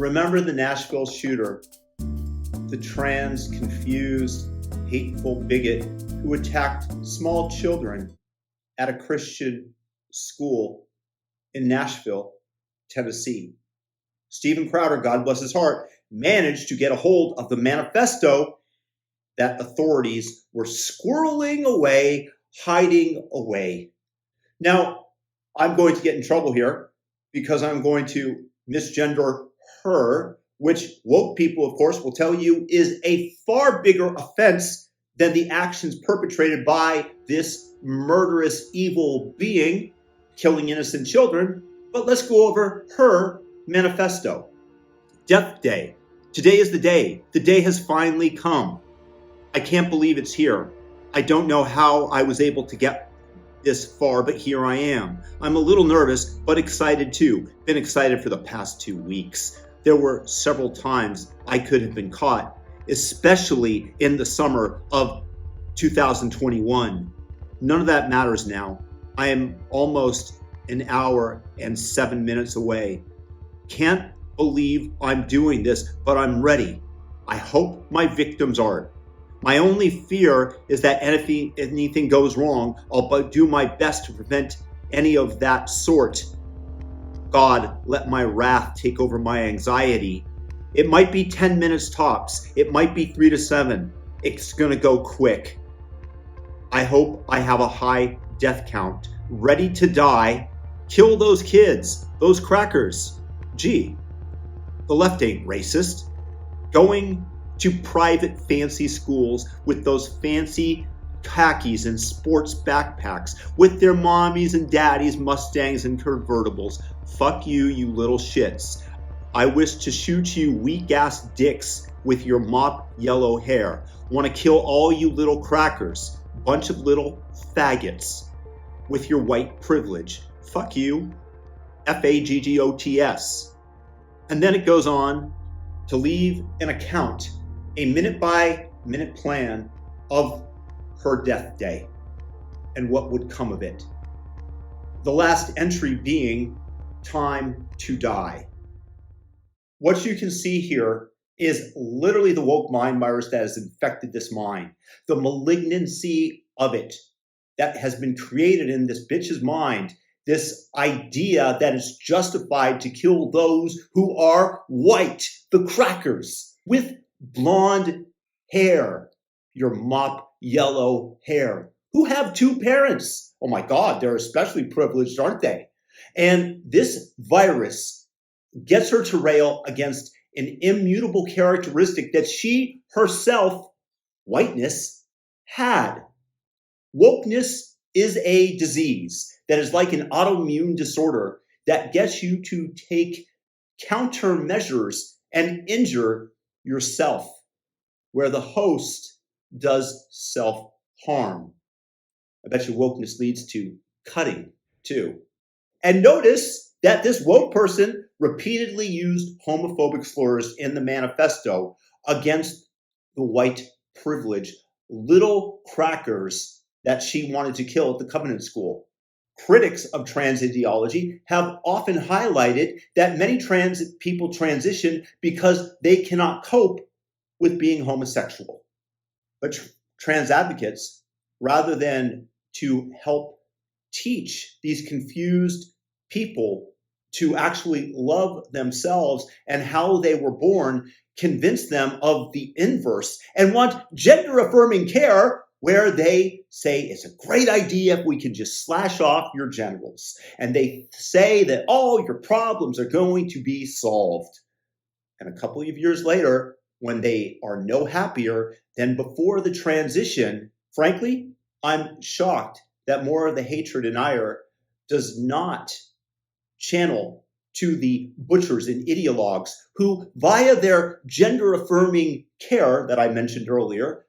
Remember the Nashville shooter, the trans, confused, hateful bigot who attacked small children at a Christian school in Nashville, Tennessee. Stephen Crowder, God bless his heart, managed to get a hold of the manifesto that authorities were squirreling away, hiding away. Now, I'm going to get in trouble here because I'm going to misgender her, which woke people, of course, will tell you is a far bigger offense than the actions perpetrated by this murderous, evil being killing innocent children. But let's go over her manifesto. Death Day. Today is the day. The day has finally come. I can't believe it's here. I don't know how I was able to get this far, but here I am. I'm a little nervous, but excited too. Been excited for the past 2 weeks. There were several times I could have been caught, especially in the summer of 2021. None of that matters now. I am almost an hour and 7 minutes away. Can't believe I'm doing this, but I'm ready. I hope my victims aren't. My only fear is that if anything goes wrong, I'll do my best to prevent any of that sort. God, let my wrath take over my anxiety. It might be 10 minutes tops. It might be 3 to 7. It's going to go quick. I hope I have a high death count, ready to die. Kill those kids, those crackers. Gee, the left ain't racist. Going to private fancy schools with those fancy khakis and sports backpacks with their mommies and daddies, Mustangs and convertibles. Fuck you, you little shits. I wish to shoot you weak-ass dicks with your mop yellow hair. Want to kill all you little crackers. Bunch of little faggots with your white privilege. Fuck you. Faggots. And then it goes on to leave an account, a minute-by-minute plan of her death day and what would come of it. The last entry being time to die. What you can see here is literally the woke mind virus that has infected this mind. The malignancy of it that has been created in this bitch's mind. This idea that it's justified to kill those who are white, the crackers, with blonde hair, your mop yellow hair, who have 2 parents. Oh my God, they're especially privileged, aren't they? And this virus gets her to rail against an immutable characteristic that she herself, whiteness, had. Wokeness is a disease that is like an autoimmune disorder that gets you to take countermeasures and injure yourself, where the host does self-harm. I bet you wokeness leads to cutting too. And notice that this woke person repeatedly used homophobic slurs in the manifesto against the white privileged little crackers that she wanted to kill at the Covenant School. Critics of trans ideology have often highlighted that many trans people transition because they cannot cope with being homosexual. But trans advocates, rather than to help teach these confused people to actually love themselves and how they were born, convince them of the inverse and want gender-affirming care where they say it's a great idea if we can just slash off your genitals. And they say that all your problems are going to be solved. And a couple of years later, when they are no happier than before the transition, frankly, I'm shocked that more of the hatred and ire does not channel to the butchers and ideologues who, via their gender-affirming care that I mentioned earlier,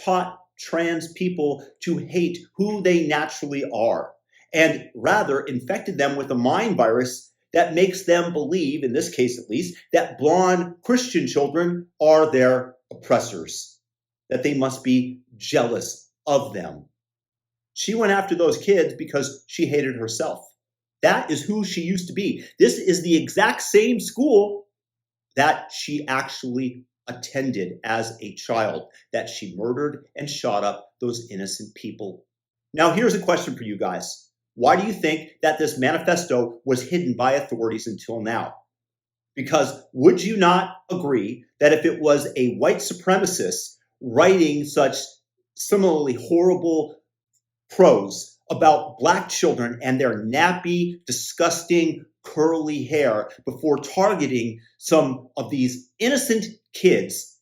taught trans people to hate who they naturally are, and rather infected them with a mind virus that makes them believe, in this case at least, that blonde Christian children are their oppressors, that they must be jealous of them. She went after those kids because she hated herself. That is who she used to be. This is the exact same school that she actually attended as a child, that she murdered and shot up those innocent people. Now, here's a question for you guys. Why do you think that this manifesto was hidden by authorities until now? Because would you not agree that if it was a white supremacist writing such similarly horrible prose about black children and their nappy, disgusting, curly hair before targeting some of these innocent kids,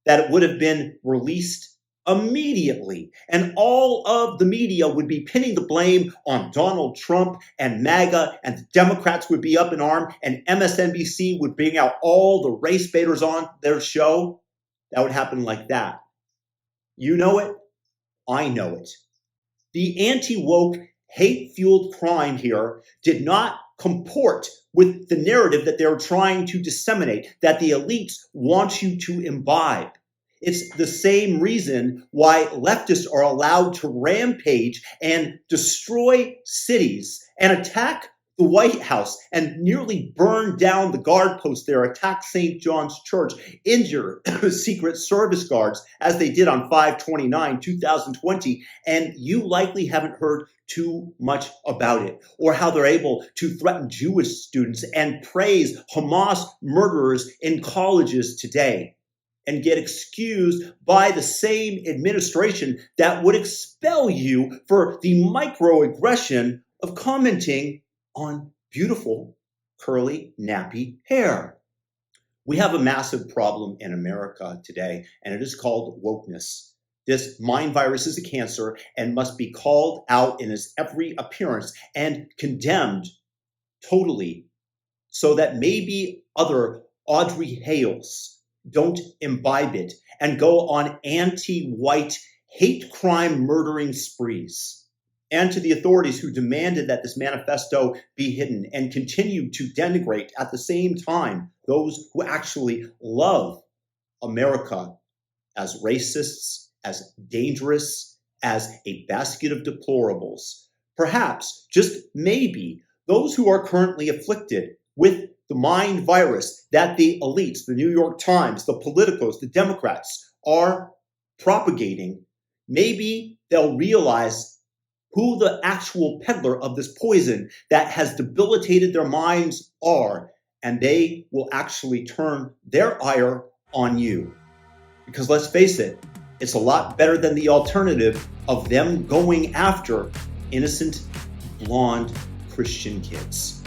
that it would have been released immediately, and all of the media would be pinning the blame on Donald Trump and MAGA, and the Democrats would be up in arms, and MSNBC would bring out all the race baiters on their show? That would happen like that. You know it. I know it. The anti-woke, hate-fueled crime here did not comport with the narrative that they're trying to disseminate, that the elites want you to imbibe. It's the same reason why leftists are allowed to rampage and destroy cities and attack the White House and nearly burn down the guard post there, attack St. John's Church, injure Secret Service guards as they did on 5/29/2020. And you likely haven't heard too much about it, or how they're able to threaten Jewish students and praise Hamas murderers in colleges today, and get excused by the same administration that would expel you for the microaggression of commenting on beautiful, curly, nappy hair. We have a massive problem in America today, and it is called wokeness. This mind virus is a cancer and must be called out in its every appearance and condemned totally, so that maybe other Audrey Hales don't imbibe it and go on anti-white hate crime murdering sprees. And to the authorities who demanded that this manifesto be hidden and continue to denigrate at the same time those who actually love America as racists, as dangerous, as a basket of deplorables. Perhaps, just maybe, those who are currently afflicted with the mind virus that the elites, the New York Times, the politicos, the Democrats are propagating, maybe they'll realize who the actual peddler of this poison that has debilitated their minds are, and they will actually turn their ire on you. Because let's face it, it's a lot better than the alternative of them going after innocent, blonde Christian kids.